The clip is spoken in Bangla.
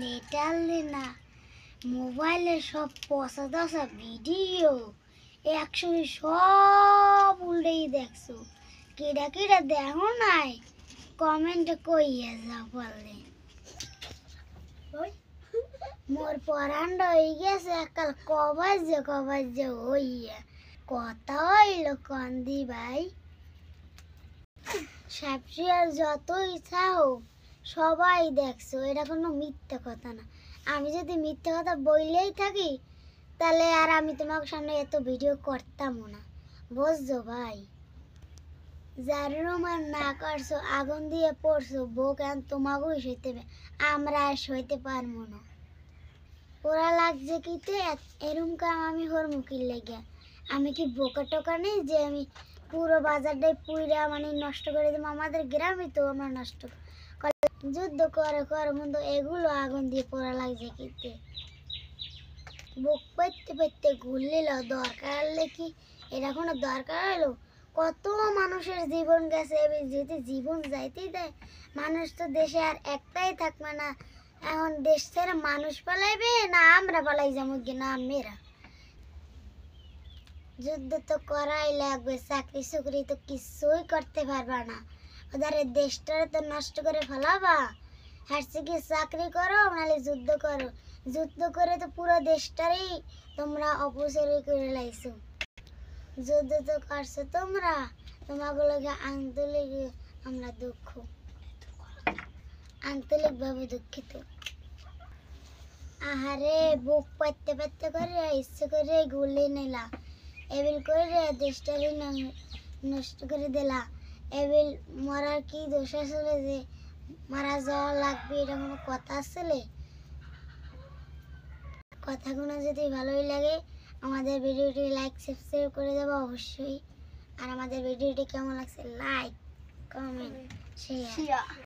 নেট আনলে না, মোবাইলে সব পচা দশা ভিডিও একসঙ্গে সব উল্টেই দেখছো। কেডা কেডা দেখো নাই কমেন্টে কইয়া যা বললে। মোর পরান্ড হয়ে গেছে একাল কবাজ হইয়া কথা হইল কন্দি ভাই। সাপসিয়ার যত ইচ্ছা হোক সবাই দেখছো, এটা কোনো মিথ্যা কথা না। আমি যদি মিথ্যা কথা বললেই থাকি তাহলে আর আমি তোমার সামনে এত ভিডিও করতামও না, বুঝছো ভাই। যার রুমান না করছো আগুন দিয়ে পড়ছো বউ কেন তোমাকেও সইতে হবে, আমরা আর সইতে পারবো না। ওরা লাগছে কিতে এরম কাম আমি হর মুখির লেগে। আমি কি বোকা টোকা নেই যে আমি পুরো বাজারটাই পুইরা মানে নষ্ট করে দেবো? আমাদের গ্রামে তো আমরা নষ্ট যুদ্ধ করে করে মতো এগুলো আগুন দিয়ে পোড়া লাগছে কিতে। বুক পেতে পেতে ঘুরলে দরকার হলে কি এটা কোনো দরকার হলো? কত মানুষের জীবন গেছে, যদি জীবন যাইতেই দেয় মানুষ তো দেশে আর একটাই থাকবে না। এখন দেশ ছেড়ে মানুষ পালাইবে না আমরা পালাই যাবো না মেয়েরা? যুদ্ধ তো করাই লাগবে, চাকরি চুকরি তো কিছুই করতে পারবা না, ওদের দেশটারে তো নষ্ট করে ফেলাবা। হারছে কি চাকরি করো নাহলে যুদ্ধ করো, যুদ্ধ করে তো পুরো দেশটারই তোমরা অপচয় করে লাইছো। যুদ্ধ তো করছো তোমরা, তোমাগুলোকে আন্তরিক আমরা আন্তরিকভাবে দুঃখিত। আহারে বুক পাইতে পাইতে করে ইচ্ছে করে গুলি নিলা, এবিল করে দেশটারই নষ্ট করে দিলা। এবিল মরার কি দোষ আসলে যে মারা যাওয়া লাগবে? এটা কোনো কথা আসলে? কথাগুলো যদি ভালোই লাগে আমাদের ভিডিওটি লাইক সাবস্ক্রাইব করে দেবো অবশ্যই। আর আমাদের ভিডিওটি কেমন লাগছে লাইক কমেন্ট শেয়ার।